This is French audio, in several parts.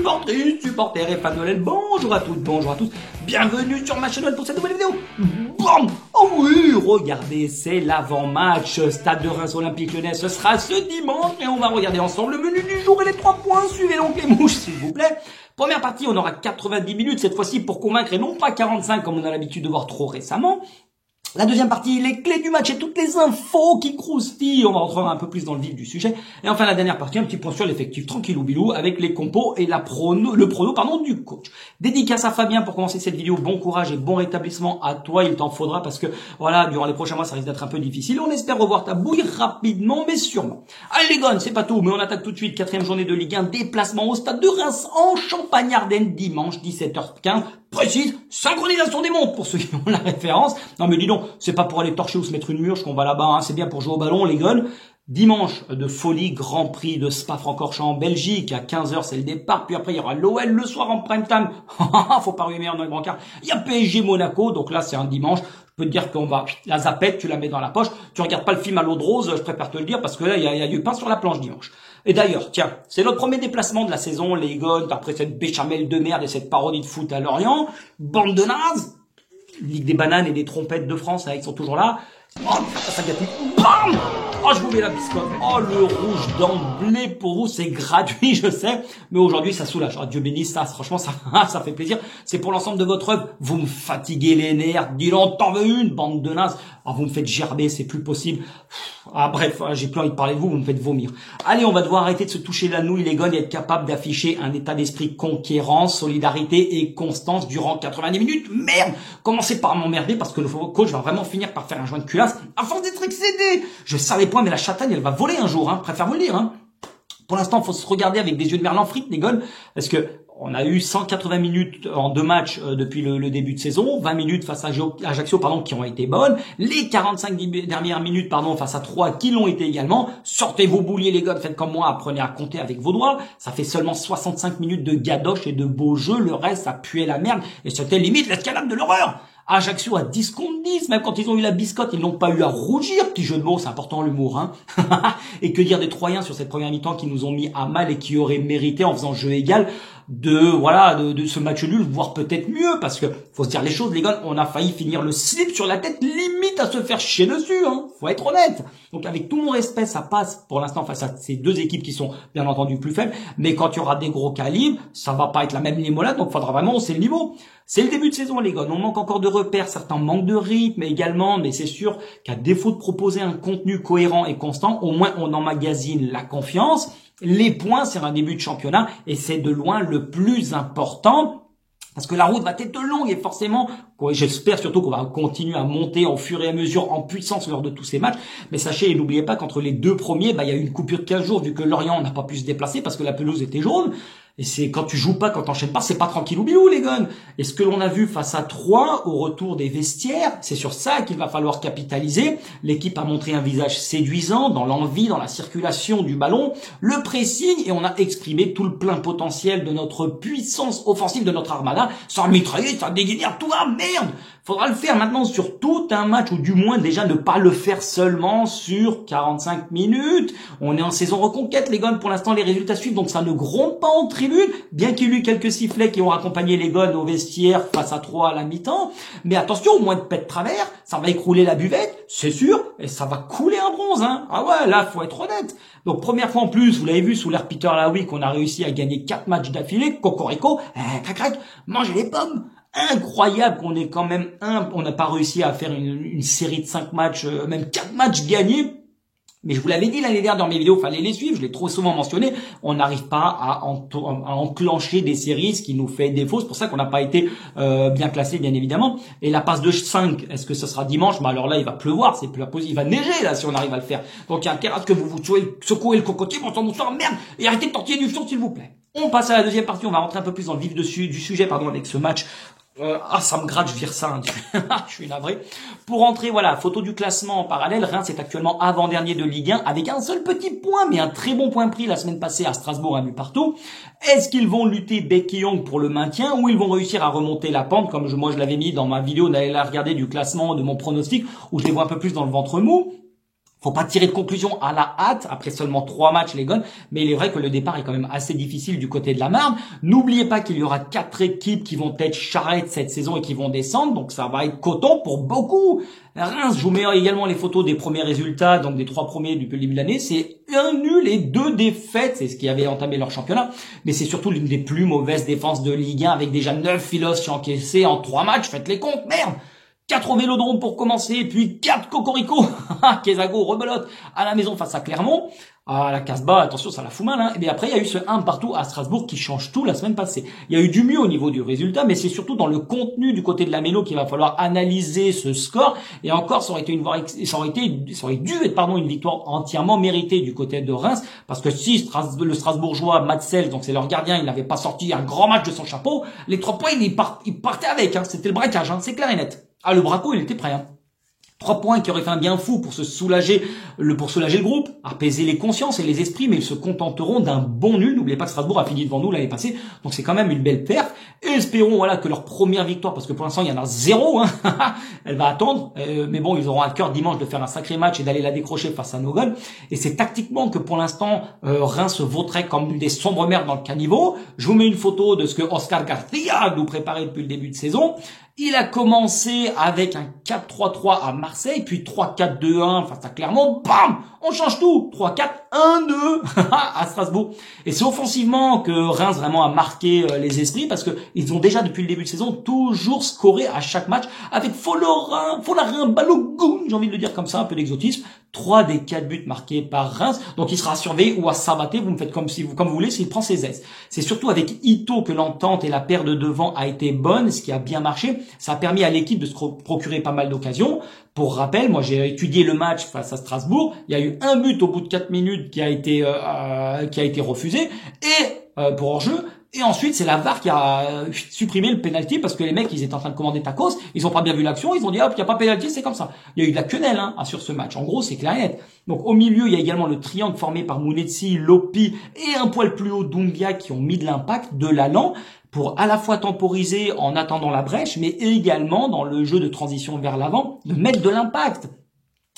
Supportrices, supporters et fans de l'OL, bonjour à toutes, bonjour à tous, bienvenue sur ma chaîne pour cette nouvelle vidéo. Bon, oh oui, regardez, c'est l'avant-match, Stade de Reims Olympique Lyonnais, ce sera ce dimanche et on va regarder ensemble le menu du jour et les 3 points, suivez donc les mouches s'il vous plaît. Première partie, on aura 90 minutes cette fois-ci pour convaincre et non pas 45 comme on a l'habitude de voir trop récemment. La deuxième partie, les clés du match et toutes les infos qui croustillent. On va rentrer un peu plus dans le vif du sujet. Et enfin, la dernière partie, un petit point sur l'effectif tranquillou bilou avec les compos et le prono du coach. Dédicace à Fabien pour commencer cette vidéo. Bon courage et bon rétablissement à toi. Il t'en faudra parce que, voilà, durant les prochains mois, ça risque d'être un peu difficile. On espère revoir ta bouille rapidement, mais sûrement. Allez les gars, c'est pas tout, mais on attaque tout de suite. 4e journée de Ligue 1. Déplacement au Stade de Reims en Champagne-Ardenne dimanche 17h15. Précise, synchronisation des montres pour ceux qui ont la référence. Non mais dis donc, c'est pas pour aller torcher ou se mettre une murge qu'on va là-bas, hein. C'est bien pour jouer au ballon, les gueules. Dimanche de folie, Grand Prix de Spa-Francorchamps en Belgique, à 15h c'est le départ, puis après il y aura l'OL le soir en prime time. Faut pas ruiner dans le brancard. Il y a PSG Monaco, donc là c'est un dimanche. Je peux te dire qu'on va, la zapette, tu la mets dans la poche, tu regardes pas le film à l'eau de rose, je préfère te le dire, parce que là il y a du pain sur la planche dimanche. Et d'ailleurs, tiens, c'est notre premier déplacement de la saison, les gones, après cette béchamel de merde et cette parodie de foot à Lorient. Bande de nazes! Ligue des bananes et des trompettes de France, là, ils sont toujours là. Oh, ça gâte. Bam! Oh, je vous mets la biscotte. Oh, le rouge d'emblée pour vous, c'est gratuit, je sais. Mais aujourd'hui, ça soulage. Oh, Dieu bénisse ça. Franchement, ça fait plaisir. C'est pour l'ensemble de votre œuvre. Vous me fatiguez les nerfs. Dis donc, t'en veux une, bande de nazes. Oh, vous me faites gerber, c'est plus possible. Ah, bref, j'ai plus envie de parler de vous, vous me faites vomir. Allez, on va devoir arrêter de se toucher la nouille, les gones, et être capable d'afficher un état d'esprit conquérant, solidarité et constance durant 90 minutes. Merde! Commencez par m'emmerder parce que le coach va vraiment finir par faire un joint de culasse à force d'être excédé. Je savais pas, mais la chatagne, elle va voler un jour, hein. Préfère vous le dire, hein. Pour l'instant, faut se regarder avec des yeux de merlan frites, les gones, parce que on a eu 180 minutes en 2 matchs depuis le début de saison, 20 minutes face à Ajaccio, qui ont été bonnes, les 45 dernières minutes, face à 3 qui l'ont été également. Sortez vos bouliers, les gars, faites comme moi, apprenez à compter avec vos doigts. Ça fait seulement 65 minutes de gadoche et de beaux jeux, le reste, ça puait la merde, et c'était limite l'escalade de l'horreur. Ajaccio à 10 contre 10, même quand ils ont eu la biscotte, ils n'ont pas eu à rougir, petit jeu de mots, c'est important l'humour, hein. Et que dire des Troyens sur cette première mi-temps qui nous ont mis à mal et qui auraient mérité, en faisant jeu égal, de ce match nul, voire peut-être mieux, parce que, faut se dire les choses, les gars, on a failli finir le slip sur la tête, limite à se faire chier dessus, hein. Faut être honnête. Donc avec tout mon respect, ça passe pour l'instant face à ces deux équipes qui sont bien entendu plus faibles, mais quand il y aura des gros calibres, ça va pas être la même limonade, donc faudra vraiment hausser le niveau. C'est le début de saison, les gars. On manque encore de repères, certains manquent de rythme également, mais c'est sûr qu'à défaut de proposer un contenu cohérent et constant, au moins on emmagasine la confiance. Les points, c'est un début de championnat et c'est de loin le plus important. Parce que la route va être longue et forcément, j'espère surtout qu'on va continuer à monter au fur et à mesure en puissance lors de tous ces matchs. Mais sachez et n'oubliez pas qu'entre les 2 premiers, il y a eu une coupure de 15 jours vu que Lorient n'a pas pu se déplacer parce que la pelouse était jaune. Et c'est quand tu joues pas, quand t'enchaînes pas, c'est pas tranquille ou bilou, les gars. Et ce que l'on a vu face à 3 au retour des vestiaires, c'est sur ça qu'il va falloir capitaliser. L'équipe a montré un visage séduisant dans l'envie, dans la circulation du ballon, le pressing, et on a exprimé tout le plein potentiel de notre puissance offensive, de notre armada, sans mitrailler, sans dégainer, tout va merde. Faudra le faire maintenant sur tout un match, ou du moins déjà ne pas le faire seulement sur 45 minutes. On est en saison reconquête, les gars, pour l'instant les résultats suivent, donc ça ne gronde pas en tribune, bien qu'il y ait eu quelques sifflets qui ont accompagné les gars au vestiaire face à 3 à la mi-temps. Mais attention, au moins de pète travers, ça va écrouler la buvette, c'est sûr, et ça va couler un bronze, hein. Ah ouais, là, faut être honnête. Donc première fois en plus, vous l'avez vu sous l'ère Peter Laoui qu'on a réussi à gagner 4 matchs d'affilée, cocorico, crac crac, mangez les pommes. Incroyable qu'on ait quand même on n'a pas réussi à faire une série de 5 matchs, même 4 matchs gagnés. Mais je vous l'avais dit l'année dernière dans mes vidéos, fallait les suivre, je l'ai trop souvent mentionné, on n'arrive pas à enclencher des séries, ce qui nous fait défaut, c'est pour ça qu'on n'a pas été bien classé, bien évidemment. Et la passe de 5, est-ce que ce sera dimanche? Bah alors là, il va pleuvoir, c'est plus possible, il va neiger là si on arrive à le faire. Donc il y a intérêt à ce que vous secouez le cocotier, bonsoir, merde, et arrêtez de tortiller du fion s'il vous plaît. On passe à la deuxième partie, on va rentrer un peu plus dans le vif du sujet, avec ce match. Ça me gratte, je vire ça, hein. Je suis navré. Pour rentrer, voilà, photo du classement en parallèle. Reims est actuellement avant-dernier de Ligue 1 avec un seul petit point, mais un très bon point pris la semaine passée à Strasbourg, à partout. Est-ce qu'ils vont lutter bec et ongle pour le maintien ou ils vont réussir à remonter la pente comme moi je l'avais mis dans ma vidéo, d'aller la regarder du classement de mon pronostic où je les vois un peu plus dans le ventre mou? Faut pas tirer de conclusion à la hâte après seulement 3 matchs les Gones, mais il est vrai que le départ est quand même assez difficile du côté de la Marne. N'oubliez pas qu'il y aura 4 équipes qui vont être charrettes cette saison et qui vont descendre, donc ça va être coton pour beaucoup. Reims, je vous mets également les photos des premiers résultats, donc des 3 premiers depuis le début de l'année. C'est un nul et 2 défaites, c'est ce qui avait entamé leur championnat, mais c'est surtout l'une des plus mauvaises défenses de Ligue 1 avec déjà 9 filos encaissés en 3 matchs. Faites les comptes, merde. 4 au Vélodrome pour commencer, puis 4 Cocorico, Kézago rebelote à la maison face à Clermont, à la Casbah, attention ça la fout mal, hein. Et bien après il y a eu ce 1 partout à Strasbourg qui change tout la semaine passée. Il y a eu du mieux au niveau du résultat, mais c'est surtout dans le contenu du côté de la Mélo qu'il va falloir analyser ce score, et encore ça aurait dû être une victoire entièrement méritée du côté de Reims, parce que si le Strasbourgeois Matsel, donc c'est leur gardien, il n'avait pas sorti un grand match de son chapeau, les 3 points il partait avec, hein. C'était le braquage, hein. C'est clair et net. Ah, le braco, il était prêt, hein. 3 points qui auraient fait un bien fou pour soulager le groupe, apaiser les consciences et les esprits, mais ils se contenteront d'un bon nul. N'oubliez pas que Strasbourg a fini devant nous l'année passée, donc c'est quand même une belle perf. Et espérons, voilà, que leur première victoire, parce que pour l'instant il y en a 0, hein, elle va attendre, mais bon, ils auront à cœur dimanche de faire un sacré match et d'aller la décrocher face à nos Gones. Et c'est tactiquement que pour l'instant, Reims se vautrait comme des sombres merdes dans le caniveau. Je vous mets une photo de ce que Oscar Garcia nous préparait depuis le début de saison. Il a commencé avec un 4-3-3 à Marseille, puis 3-4-2-1 face à Clermont. Bam! On change tout. 3-4-1-2 à Strasbourg. Et c'est offensivement que Reims vraiment a marqué les esprits, parce que ils ont déjà depuis le début de saison toujours scoré à chaque match avec Folarin Balogun, j'ai envie de le dire comme ça, un peu d'exotisme. 3 des 4 buts marqués par Reims. Donc il sera surveillé ou à sabater, vous me faites comme vous voulez, s'il prend ses aises. C'est surtout avec Ito que l'entente et la paire de devant a été bonne, ce qui a bien marché. Ça a permis à l'équipe de se procurer pas mal d'occasions. Pour rappel, moi j'ai étudié le match face à Strasbourg. Il y a eu un but au bout de 4 minutes qui a été refusé, et pour hors-jeu. Et ensuite, c'est la VAR qui a supprimé le penalty, parce que les mecs, ils étaient en train de commander tacos, ils ont pas bien vu l'action, ils ont dit hop, il y a pas penalty, c'est comme ça. Il y a eu de la quenelle, hein, sur ce match. En gros, c'est clair et net. Donc au milieu, il y a également le triangle formé par Mounetzi, Lopi et un poil plus haut Doumbia qui ont mis de l'impact, de l'allant, pour à la fois temporiser en attendant la brèche, mais également dans le jeu de transition vers l'avant, de mettre de l'impact.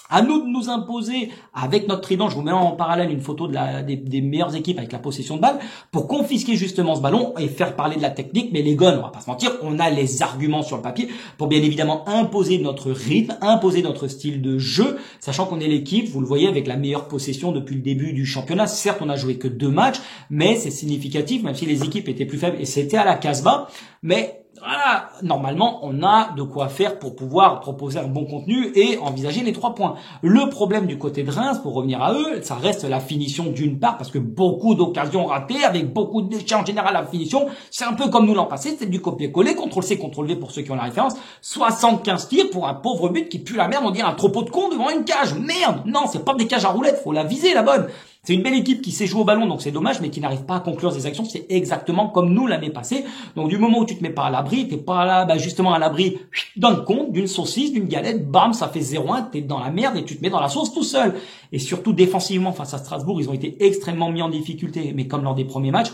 À nous de nous imposer avec notre trident. Je vous mets en parallèle une photo des meilleures équipes avec la possession de balle pour confisquer justement ce ballon et faire parler de la technique. Mais les Gones, on va pas se mentir, on a les arguments sur le papier pour bien évidemment imposer notre rythme, imposer notre style de jeu, sachant qu'on est l'équipe, vous le voyez, avec la meilleure possession depuis le début du championnat. Certes, on a joué que 2 matchs, mais c'est significatif, même si les équipes étaient plus faibles, et c'était à la Casbah. Mais voilà, normalement, on a de quoi faire pour pouvoir proposer un bon contenu et envisager les 3 points. Le problème du côté de Reims, pour revenir à eux, ça reste la finition d'une part, parce que beaucoup d'occasions ratées, avec beaucoup de déchets en général à la finition. C'est un peu comme nous l'an passé, c'est du copier-coller, CTRL-C, CTRL-V pour ceux qui ont la référence. 75 tirs pour un pauvre but qui pue la merde, on dirait un troupeau de cons devant une cage. Merde! Non, c'est pas des cages à roulettes, faut la viser, la bonne. C'est une belle équipe qui sait jouer au ballon, donc c'est dommage, mais qui n'arrive pas à conclure ses actions. C'est exactement comme nous l'année passée. Donc du moment où tu te mets pas à l'abri, t'es pas là, justement à l'abri d'un compte, d'une saucisse, d'une galette, bam, ça fait 0-1, t'es dans la merde et tu te mets dans la sauce tout seul. Et surtout défensivement face à Strasbourg, ils ont été extrêmement mis en difficulté, mais comme lors des premiers matchs.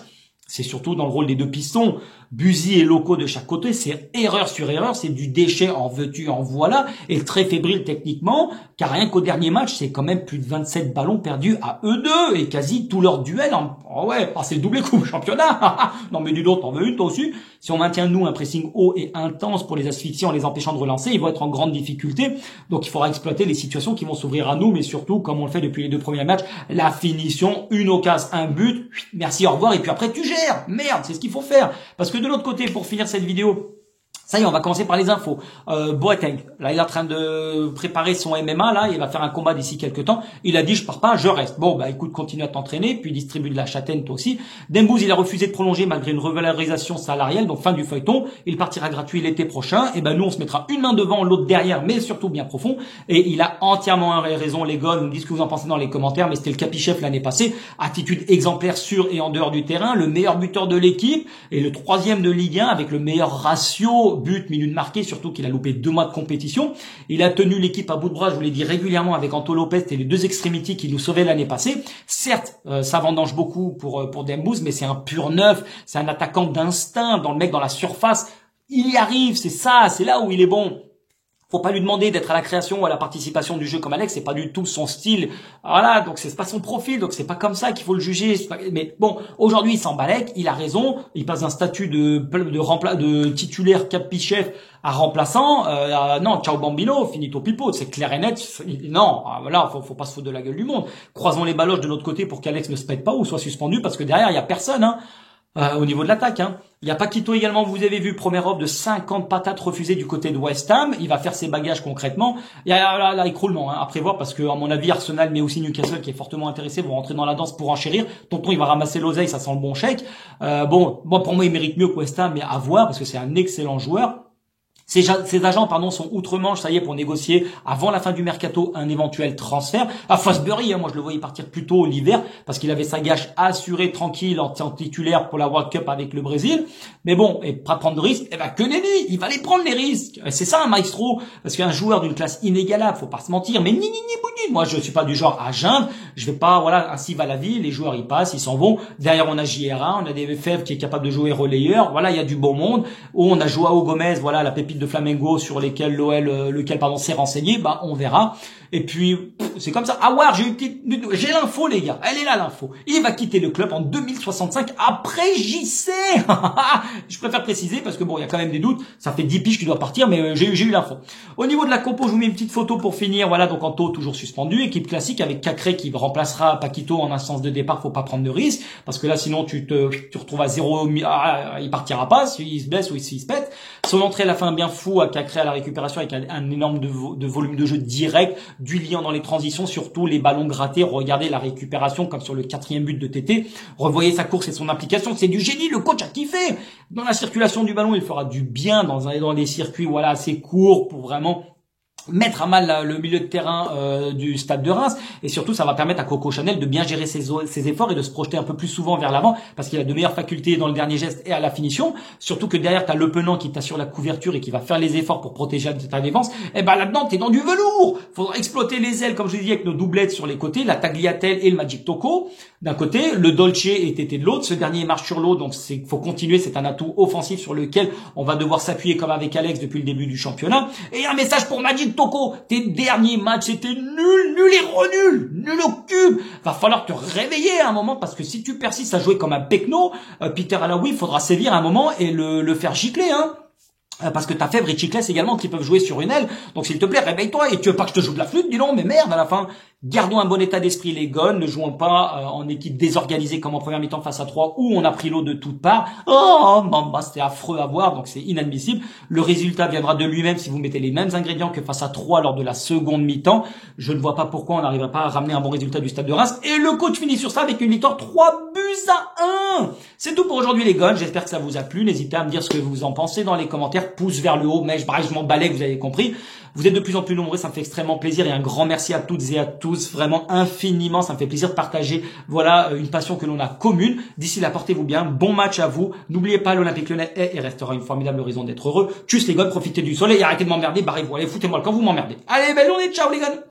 C'est surtout dans le rôle des 2 pistons, Buzy et Loco de chaque côté, c'est erreur sur erreur, c'est du déchet en veux-tu, en voilà, et très fébrile techniquement, car rien qu'au dernier match, c'est quand même plus de 27 ballons perdus à eux deux, et quasi tous leurs duels c'est le doublé coupe championnat. Non mais du d'autre, t'en veux une toi aussi. Si on maintient nous un pressing haut et intense pour les asphyxier en les empêchant de relancer, ils vont être en grande difficulté, donc il faudra exploiter les situations qui vont s'ouvrir à nous, mais surtout, comme on le fait depuis les 2 premiers matchs, la finition, une occasion, un but, merci, au revoir, et puis après tu gères. Merde, c'est ce qu'il faut faire. Parce que de l'autre côté, pour finir cette vidéo, ça y est, on va commencer par les infos. Boateng, là, il est en train de préparer son MMA, là, il va faire un combat d'ici quelques temps. Il a dit, je pars pas, je reste. Bon, bah, écoute, continue à t'entraîner, puis distribue de la châtaigne, toi aussi. Dembouz, il a refusé de prolonger malgré une revalorisation salariale, donc fin du feuilleton. Il partira gratuit l'été prochain. Et ben, nous, on se mettra une main devant, l'autre derrière, mais surtout bien profond. Et il a entièrement raison, les gars. Vous me dites ce que vous en pensez dans les commentaires, mais c'était le capichef l'année passée. Attitude exemplaire sur et en dehors du terrain, le meilleur buteur de l'équipe, et le 3e de Ligue 1 avec le meilleur ratio but, minutes marquées, surtout qu'il a loupé 2 mois de compétition. Il a tenu l'équipe à bout de bras, je vous l'ai dit régulièrement, avec Anto Lopez et les 2 extrémités qui nous sauvaient l'année passée. Certes, ça vendange beaucoup pour Dembouz, mais c'est un pur neuf, c'est un attaquant d'instinct, dans le mec dans la surface. Il y arrive, c'est ça, c'est là où il est bon. Faut pas lui demander d'être à la création ou à la participation du jeu comme Alex, c'est pas du tout son style. Voilà, donc c'est pas son profil, donc c'est pas comme ça qu'il faut le juger. Mais bon, aujourd'hui il s'en balèque, il a raison, il passe d'un statut de titulaire capichef à remplaçant. Non, ciao bambino, finito pipo, c'est clair et net. Non, voilà, faut pas se foutre de la gueule du monde. Croisons les baloches de notre côté pour qu'Alex ne se pète pas ou soit suspendu parce que derrière il y a personne. Hein. Au niveau de l'attaque, hein. Il y a Paquito également, vous avez vu, première offre de 50 patates refusées du côté de West Ham. Il va faire ses bagages concrètement. Il y a là, écroulement, hein, à prévoir parce que, à mon avis, Arsenal, mais aussi Newcastle, qui est fortement intéressé, vont rentrer dans la danse pour enchérir. Tonton, il va ramasser l'oseille, ça sent le bon chèque. Bon, pour moi, il mérite mieux que West Ham, mais à voir parce que c'est un excellent joueur. Ces agents, sont outre-Manche, ça y est, pour négocier avant la fin du mercato un éventuel transfert. À Fosbury, moi je le voyais partir plus tôt l'hiver parce qu'il avait sa gage assurée tranquille en titulaire pour la World Cup avec le Brésil. Mais bon, et pas prendre de risques, que nenni, il va les prendre les risques. C'est ça un maestro, parce qu'un joueur d'une classe inégalable, faut pas se mentir. Mais moi je suis pas du genre à geindre, je vais pas, voilà, ainsi va la vie, les joueurs ils passent, ils s'en vont. Derrière on a JRA, on a des Fèvres qui est capable de jouer relayeur. Voilà, il y a du bon monde. On a Joao Gomez, voilà la pépite de Flamengo sur lequel lequel s'est renseigné, on verra. Et puis c'est comme ça. Ah ouais, j'ai l'info les gars, elle est là l'info. Il va quitter le club en 2065 après JC. Je préfère préciser parce que bon, il y a quand même des doutes. Ça fait 10 piges qu'il doit partir, mais j'ai eu l'info. Au niveau de la compo, je vous mets une petite photo pour finir. Voilà, donc Anto toujours suspendu, équipe classique avec Cacré qui remplacera Paquito en instance de départ. Faut pas prendre de risque parce que là sinon tu retrouves à 0. Il partira pas s'il se blesse ou s'il se pète. Son entrée à la fin bien fou à Cacré à la récupération avec un énorme de volume de jeu direct, du lien dans les transitions, surtout les ballons grattés. Regardez la récupération comme sur le 4e but de TT. Revoyez sa course et son implication, c'est du génie. Le coach a kiffé. Dans la circulation du ballon, il fera du bien dans des circuits assez courts pour vraiment mettre à mal le milieu de terrain du Stade de Reims, et surtout ça va permettre à Coco Chanel de bien gérer ses efforts et de se projeter un peu plus souvent vers l'avant parce qu'il a de meilleures facultés dans le dernier geste et à la finition, surtout que derrière t'as Le Penant qui t'assure la couverture et qui va faire les efforts pour protéger ta défense. Et là-dedans t'es dans du velours, faudra exploiter les ailes comme je disais avec nos doublettes sur les côtés, la Tagliatelle et le Magic Toko d'un côté, le Dolce et Tété de l'autre. Ce dernier marche sur l'eau, donc faut continuer, c'est un atout offensif sur lequel on va devoir s'appuyer comme avec Alex depuis le début du championnat. Et un message pour Magic Toko, tes derniers matchs étaient nul au cube. Va falloir te réveiller à un moment parce que si tu persistes à jouer comme un pecno, Peter Alaoui, faudra sévir à un moment et le faire gicler, hein. Parce que t'as Fèvre et Chiclès également qui peuvent jouer sur une aile. Donc s'il te plaît, réveille-toi. Et tu veux pas que je te joue de la flûte? Dis non, mais merde, à la fin. Gardons un bon état d'esprit les gones. Ne jouons pas en équipe désorganisée comme en première mi-temps face à 3 où on a pris l'eau de toutes parts. Oh, c'était affreux à voir, donc c'est inadmissible. Le résultat viendra de lui-même si vous mettez les mêmes ingrédients que face à 3 lors de la seconde mi-temps. Je ne vois pas pourquoi on n'arriverait pas à ramener un bon résultat du Stade de Reims. Et le coach finit sur ça avec une victoire 3-1. C'est tout pour aujourd'hui les gones. J'espère que ça vous a plu. N'hésitez pas à me dire ce que vous en pensez dans les commentaires. Pouce vers le haut, mais je m'en balais, vous avez compris. Vous êtes de plus en plus nombreux, ça me fait extrêmement plaisir et un grand merci à toutes et à tous, vraiment infiniment, ça me fait plaisir de partager, voilà, une passion que l'on a commune. D'ici là, portez-vous bien, bon match à vous. N'oubliez pas, l'Olympique Lyonnais est et restera une formidable raison d'être heureux. Tchuss les gars, profitez du soleil, arrêtez de m'emmerder, barrez-vous, allez, foutez-moi le camp, vous m'emmerdez. Allez, belle journée, ciao les gars.